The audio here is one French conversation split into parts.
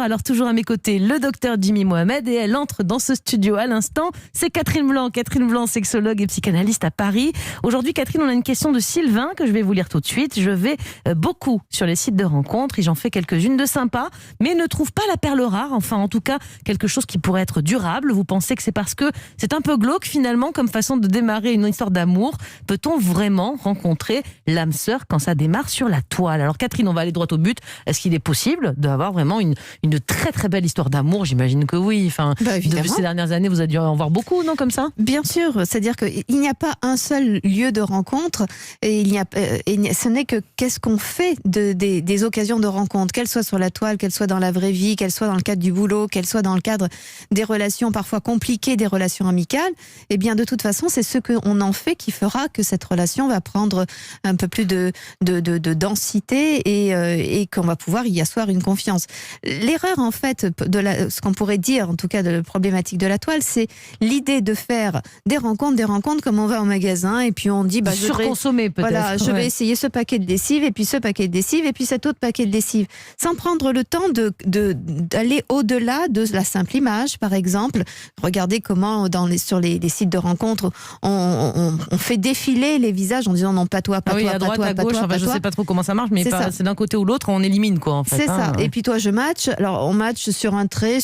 Alors toujours à mes côtés, le docteur Jimmy Mohamed, et elle entre dans ce studio à l'instant. C'est Catherine Blanc. Catherine Blanc, sexologue et psychanalyste à Paris. Aujourd'hui, Catherine, on a une question de Sylvain que je vais vous lire tout de suite. Je vais beaucoup sur les sites de rencontres et j'en fais quelques-unes de sympas, mais ne trouve pas la perle rare. Enfin, en tout cas, quelque chose qui pourrait être durable. Vous pensez que c'est parce que c'est un peu glauque finalement comme façon de démarrer une histoire d'amour? Peut-on vraiment rencontrer l'âme sœur quand ça démarre sur la toile? Alors Catherine, on va aller droit au but. Est-ce qu'il est possible d'avoir vraiment une très très belle histoire d'amour? J'imagine que oui. Enfin, depuis ces dernières années, vous avez dû en voir beaucoup, non, comme ça? Bien sûr, c'est-à-dire qu'il n'y a pas un seul lieu de rencontre et ce n'est que qu'est-ce qu'on fait des occasions de rencontre, qu'elles soient sur la toile, qu'elles soient dans la vraie vie, qu'elles soient dans le cadre du boulot, qu'elles soient dans le cadre des relations parfois compliquées, des relations amicales. Eh bien, de toute façon, c'est ce qu'on en fait qui fera que cette relation va prendre un peu plus de densité et qu'on va pouvoir y asseoir une confiance. L'erreur, en fait, ce qu'on pourrait dire, en tout cas de la problématique de la toile, c'est l'idée de faire des rencontres comme on va au magasin et puis on dit surconsommer peut-être. Voilà, je vais essayer ce paquet de lessive et puis ce paquet de lessive et puis cet autre paquet de lessive, sans prendre le temps d'aller au-delà de la simple image, par exemple. Regardez comment sur les sites de rencontres on fait défiler les visages en disant non, pas toi, pas toi, à droite, pas toi, à gauche. Enfin, je sais pas trop comment ça marche, mais c'est d'un côté ou l'autre, on élimine quoi en fait. C'est ça. Et puis toi, je match. Alors on match sur un trait,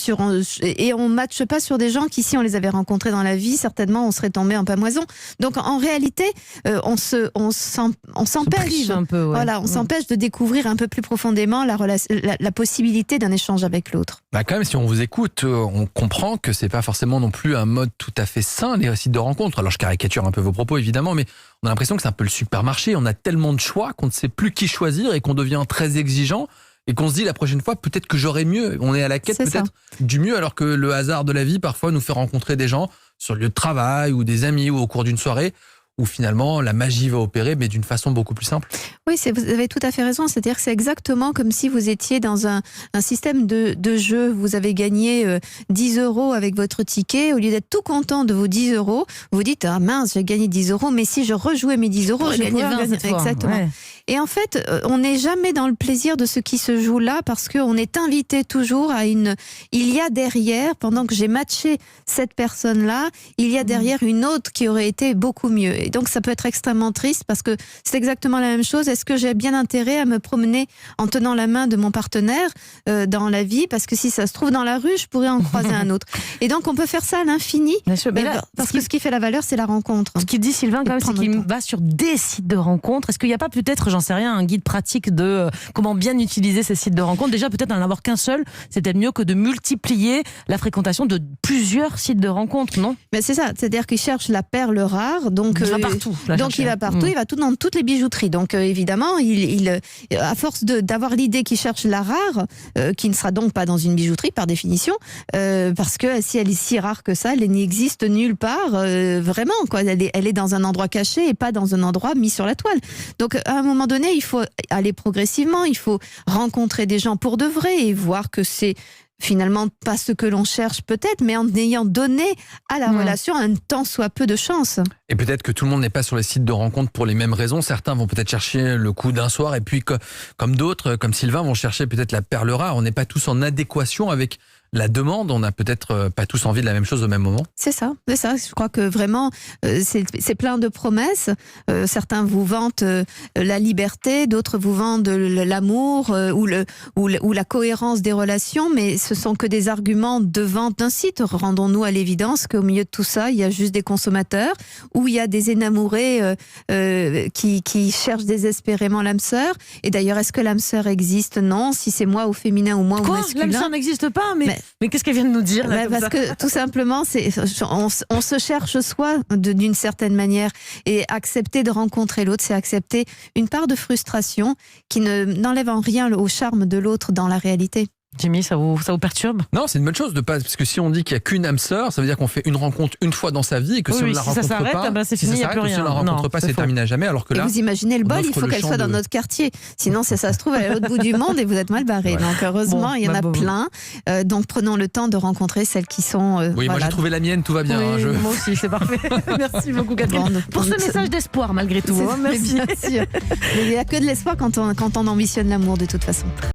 et on matche pas sur des gens qui, si on les avait rencontrés dans la vie, certainement on serait tombé en pamoison. Donc en réalité, on s'empêche un peu. Ouais. Voilà, on s'empêche de découvrir un peu plus profondément la possibilité d'un échange avec l'autre. Quand même, si on vous écoute, on comprend que c'est pas forcément non plus un mode tout à fait sain, les sites de rencontres. Alors je caricature un peu vos propos évidemment, mais on a l'impression que c'est un peu le supermarché. On a tellement de choix qu'on ne sait plus qui choisir et qu'on devient très exigeant. Et qu'on se dit la prochaine fois, peut-être que j'aurai mieux. On est à la quête peut-être du mieux, alors que le hasard de la vie parfois nous fait rencontrer des gens sur le lieu de travail ou des amis ou au cours d'une soirée où finalement la magie va opérer, mais d'une façon beaucoup plus simple. Oui, vous avez tout à fait raison. C'est-à-dire que c'est exactement comme si vous étiez dans un système de jeu. Vous avez gagné 10 € avec votre ticket. Au lieu d'être tout content de vos 10 €, vous dites « Ah mince, j'ai gagné 10 €, mais si je rejouais mes 10 €, je gagner 20 cette fois. » Exactement. Ouais. Et en fait, on n'est jamais dans le plaisir de ce qui se joue là parce qu'on est invité toujours à il y a derrière, pendant que j'ai matché cette personne-là, il y a derrière une autre qui aurait été beaucoup mieux. Et donc ça peut être extrêmement triste parce que c'est exactement la même chose. Est-ce que j'ai bien intérêt à me promener en tenant la main de mon partenaire dans la vie? Parce que si ça se trouve dans la rue, je pourrais en croiser un autre. Et donc on peut faire ça à l'infini. Parce que ce qui fait la valeur, c'est la rencontre. Ce qu'il dit Sylvain, quand même, c'est qu'il va sur des sites de rencontres. Est-ce qu'il n'y a pas peut-être, j'en sais rien, un guide pratique de comment bien utiliser ces sites de rencontres? Déjà, peut-être n'en avoir qu'un seul, c'est peut-être mieux que de multiplier la fréquentation de plusieurs sites de rencontres, non? Mais c'est ça, c'est-à-dire qu'il cherche la perle rare. Donc il va partout. Il va partout, il va tout dans toutes les bijouteries. Donc évidemment, à force d'avoir l'idée qu'il cherche la rare, qui ne sera donc pas dans une bijouterie par définition, parce que si elle est si rare que ça, elle n'existe nulle part, vraiment, quoi. Elle est dans un endroit caché et pas dans un endroit mis sur la toile. Donc à un moment donné, il faut aller progressivement, il faut rencontrer des gens pour de vrai et voir que c'est finalement pas ce que l'on cherche peut-être, mais en ayant donné à la relation un tant soit peu de chance. Et peut-être que tout le monde n'est pas sur les sites de rencontres pour les mêmes raisons. Certains vont peut-être chercher le coup d'un soir et puis comme d'autres, comme Sylvain, vont chercher peut-être la perle rare. On n'est pas tous en adéquation avec la demande, on n'a peut-être pas tous envie de la même chose au même moment. C'est ça. Je crois que vraiment, c'est plein de promesses. Certains vous vantent la liberté, d'autres vous vendent l'amour ou la cohérence des relations, mais ce sont que des arguments de vente d'un site. Rendons-nous à l'évidence qu'au milieu de tout ça, il y a juste des consommateurs, où il y a des énamourés qui cherchent désespérément l'âme sœur. Et d'ailleurs, est-ce que l'âme sœur existe? Non. Si c'est moi au féminin ou moi au masculin. L'âme sœur n'existe pas, mais qu'est-ce qu'elle vient de nous dire là, parce que tout simplement, on se cherche soi d'une certaine manière, et accepter de rencontrer l'autre, c'est accepter une part de frustration qui n'enlève en rien au charme de l'autre dans la réalité. Jimmy, ça vous perturbe? Non, c'est une bonne chose de pas, parce que si on dit qu'il n'y a qu'une âme sœur, ça veut dire qu'on fait une rencontre une fois dans sa vie et que si on ne la rencontre pas, c'est fini, il n'y a plus rien. Si on ne la rencontre pas, c'est terminé à jamais. Alors que là, et vous imaginez le bol, il faut qu'elle soit dans notre quartier. Sinon, ça se trouve, elle est à l'autre bout du monde et vous êtes mal barré. Ouais. Donc heureusement, il y en a plein. Donc prenons le temps de rencontrer celles qui sont. Oui, moi j'ai trouvé la mienne, tout va bien. Oui, moi aussi, c'est parfait. Merci beaucoup, Catherine, pour ce message d'espoir malgré tout. Merci. Bien sûr. Il n'y a que de l'espoir quand on ambitionne l'amour de toute façon.